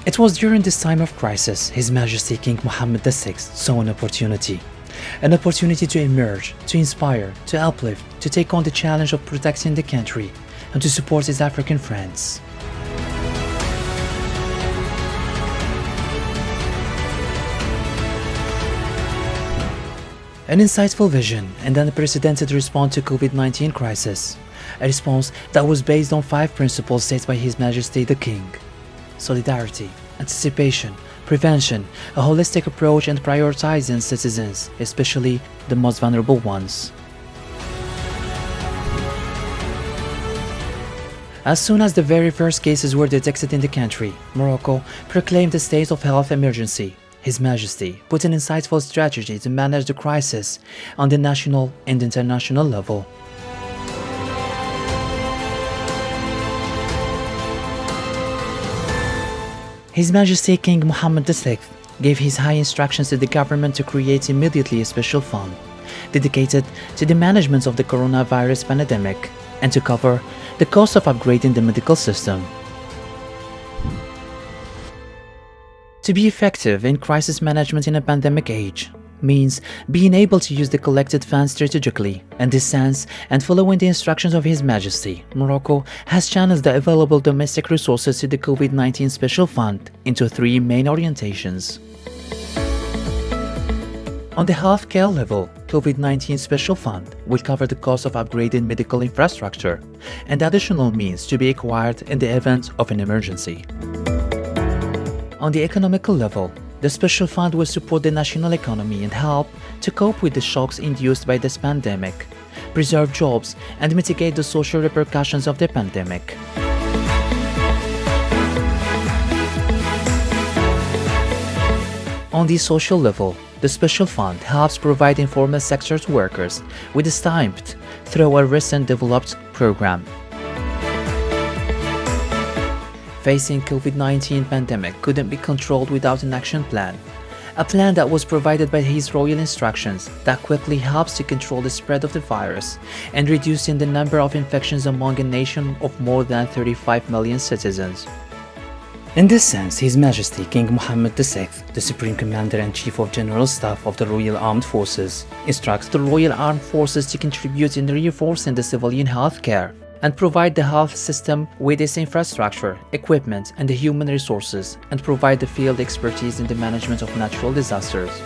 It was during this time of crisis His Majesty King Mohammed VI saw an opportunity to emerge, to inspire, to uplift, to take on the challenge of protecting the country, and to support his African friends. An insightful vision and an unprecedented response to COVID-19 crisis, a response that was based on 5 principles set by His Majesty the King: solidarity, anticipation, prevention, a holistic approach, and prioritizing citizens, especially the most vulnerable ones. As soon as the very first cases were detected in the country, Morocco proclaimed a state of health emergency. His Majesty put an insightful strategy to manage the crisis on the national and international level. His Majesty King Mohammed VI gave his high instructions to the government to create immediately a special fund dedicated to the management of the coronavirus pandemic and to cover the cost of upgrading the medical system. To be effective in crisis management in a pandemic age means being able to use the collected funds strategically. In this sense, and following the instructions of His Majesty, Morocco has channeled the available domestic resources to the COVID-19 Special Fund into 3 main orientations. On the healthcare level, COVID-19 Special Fund will cover the cost of upgrading medical infrastructure and additional means to be acquired in the event of an emergency. On the economical level, the Special Fund will support the national economy and help to cope with the shocks induced by this pandemic, preserve jobs, and mitigate the social repercussions of the pandemic. On the social level, the Special Fund helps provide informal sector workers with a stipend through a recent developed program. Facing COVID-19 pandemic couldn't be controlled without an action plan. A plan that was provided by His Royal Instructions that quickly helps to control the spread of the virus and reducing the number of infections among a nation of more than 35 million citizens. In this sense, His Majesty King Mohammed VI, the Supreme Commander and Chief of General Staff of the Royal Armed Forces, instructs the Royal Armed Forces to contribute in reinforcing the civilian health care and provide the health system with its infrastructure, equipment, and the human resources, and provide the field expertise in the management of natural disasters.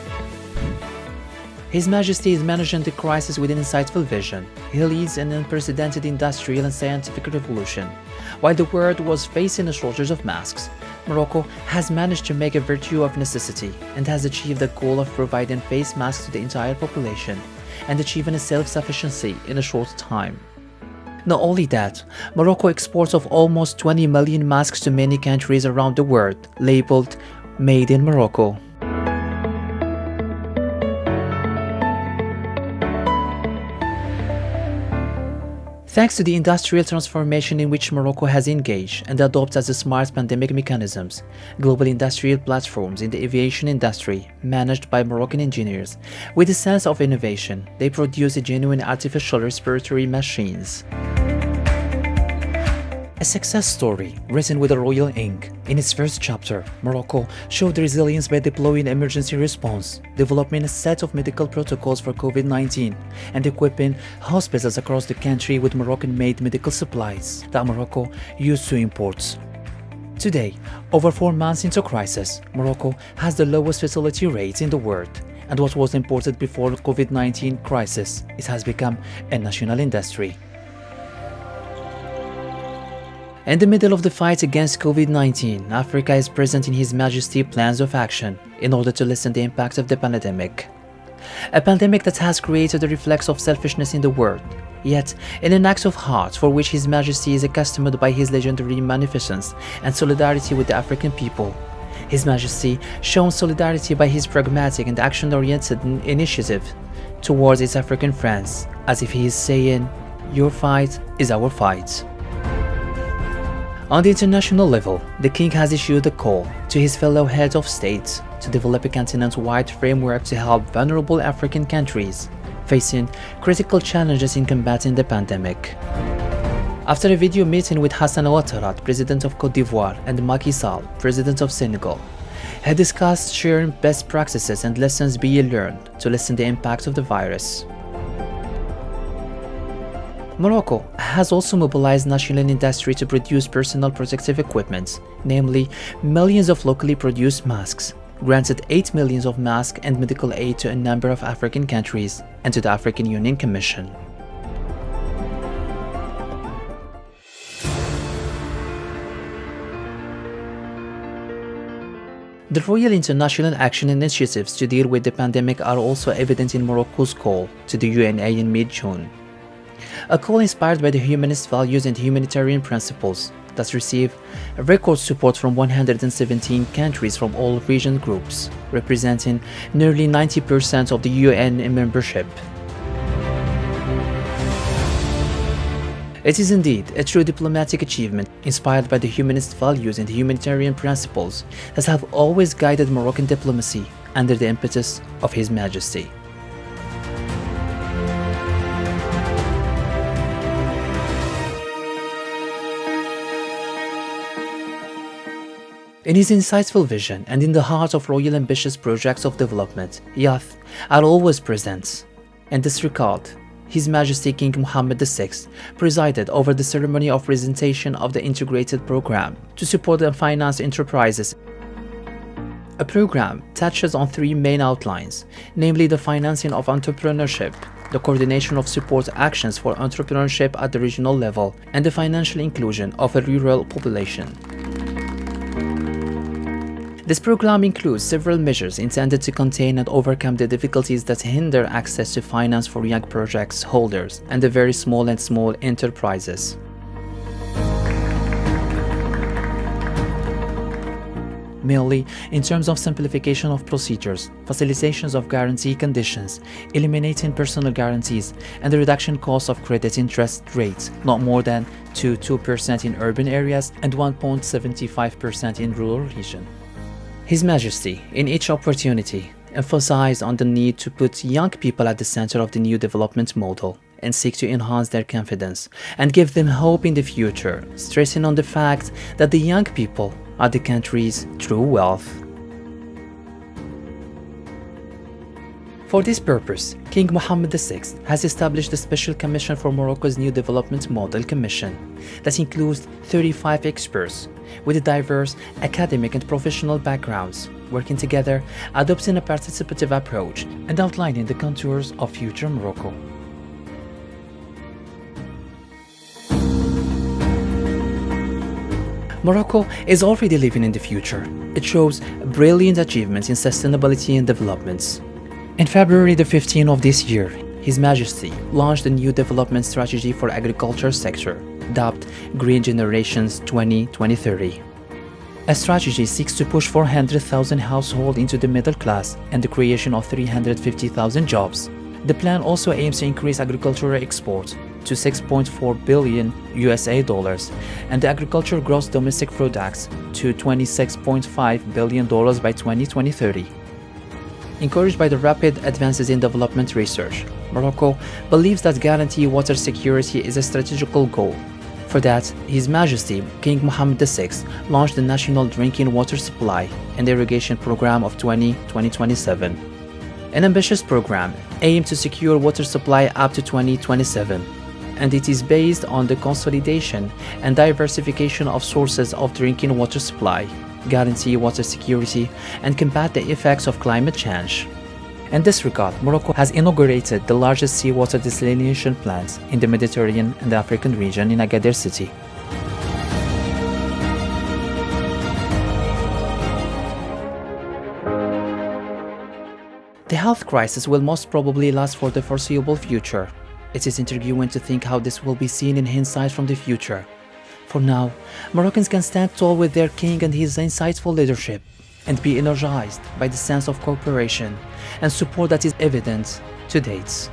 His Majesty is managing the crisis with an insightful vision. He leads an unprecedented industrial and scientific revolution. While the world was facing a shortage of masks, Morocco has managed to make a virtue of necessity and has achieved the goal of providing face masks to the entire population and achieving a self-sufficiency in a short time. Not only that, Morocco exports of almost 20 million masks to many countries around the world, labeled "Made in Morocco." Thanks to the industrial transformation in which Morocco has engaged and adopted as smart pandemic mechanisms, global industrial platforms in the aviation industry, managed by Moroccan engineers, with a sense of innovation, they produce genuine artificial respiratory machines. A success story written with a royal ink. In its first chapter, Morocco showed resilience by deploying emergency response, developing a set of medical protocols for COVID-19, and equipping hospitals across the country with Moroccan-made medical supplies that Morocco used to import. Today, over 4 months into crisis, Morocco has the lowest fatality rates in the world, and what was imported before the COVID-19 crisis, it has become a national industry. In the middle of the fight against COVID-19, Africa is present in His Majesty's plans of action in order to lessen the impact of the pandemic. A pandemic that has created a reflex of selfishness in the world, yet in an act of heart for which His Majesty is accustomed by his legendary magnificence and solidarity with the African people. His Majesty shown solidarity by his pragmatic and action-oriented initiative towards his African friends, as if he is saying, "Your fight is our fight." On the international level, the King has issued a call to his fellow heads of state to develop a continent-wide framework to help vulnerable African countries facing critical challenges in combating the pandemic. After a video meeting with Hassan Ouattara, President of Côte d'Ivoire, and Macky Sall, President of Senegal, he discussed sharing best practices and lessons being learned to lessen the impact of the virus. Morocco has also mobilized national industry to produce personal protective equipment, namely millions of locally produced masks, granted 8 million of masks and medical aid to a number of African countries and to the African Union Commission. The Royal International Action initiatives to deal with the pandemic are also evident in Morocco's call to the UNA in mid-June. A call inspired by the humanist values and humanitarian principles that receive record support from 117 countries from all region groups, representing nearly 90% of the UN membership. It is indeed a true diplomatic achievement inspired by the humanist values and humanitarian principles that have always guided Moroccan diplomacy under the impetus of His Majesty. In his insightful vision and in the heart of royal ambitious projects of development, youth are always present. In this regard, His Majesty King Mohammed VI presided over the ceremony of presentation of the integrated program to support and finance enterprises. A program touches on three main outlines, namely the financing of entrepreneurship, the coordination of support actions for entrepreneurship at the regional level, and the financial inclusion of a rural population. This program includes several measures intended to contain and overcome the difficulties that hinder access to finance for young projects holders and the very small and small enterprises. Mainly in terms of simplification of procedures, facilitations of guarantee conditions, eliminating personal guarantees, and the reduction cost of credit interest rates not more than 2% in urban areas and 1.75% in rural regions. His Majesty, in each opportunity, emphasized on the need to put young people at the center of the new development model and seek to enhance their confidence and give them hope in the future, stressing on the fact that the young people are the country's true wealth. For this purpose, King Mohammed VI has established a special commission for Morocco's new development model commission that includes 35 experts with diverse academic and professional backgrounds, working together, adopting a participative approach, and outlining the contours of future Morocco. Morocco is already living in the future. It shows brilliant achievements in sustainability and developments. In February the 15th of this year, His Majesty launched a new development strategy for agriculture sector, dubbed Green Generations 2030. A strategy seeks to push 400,000 households into the middle class and the creation of 350,000 jobs. The plan also aims to increase agricultural exports to $6.4 billion and the agriculture gross domestic products to $26.5 billion by 2030. Encouraged by the rapid advances in development research, Morocco believes that guaranteeing water security is a strategical goal. For that, His Majesty King Mohammed VI launched the National Drinking Water Supply and Irrigation Program of 2027. An ambitious program aimed to secure water supply up to 2027, and it is based on the consolidation and diversification of sources of drinking water supply, guarantee water security, and combat the effects of climate change. In this regard, Morocco has inaugurated the largest seawater desalination plant in the Mediterranean and African region in Agadir city. The health crisis will most probably last for the foreseeable future. It is intriguing to think how this will be seen in hindsight from the future. For now, Moroccans can stand tall with their king and his insightful leadership and be energized by the sense of cooperation and support that is evident to date.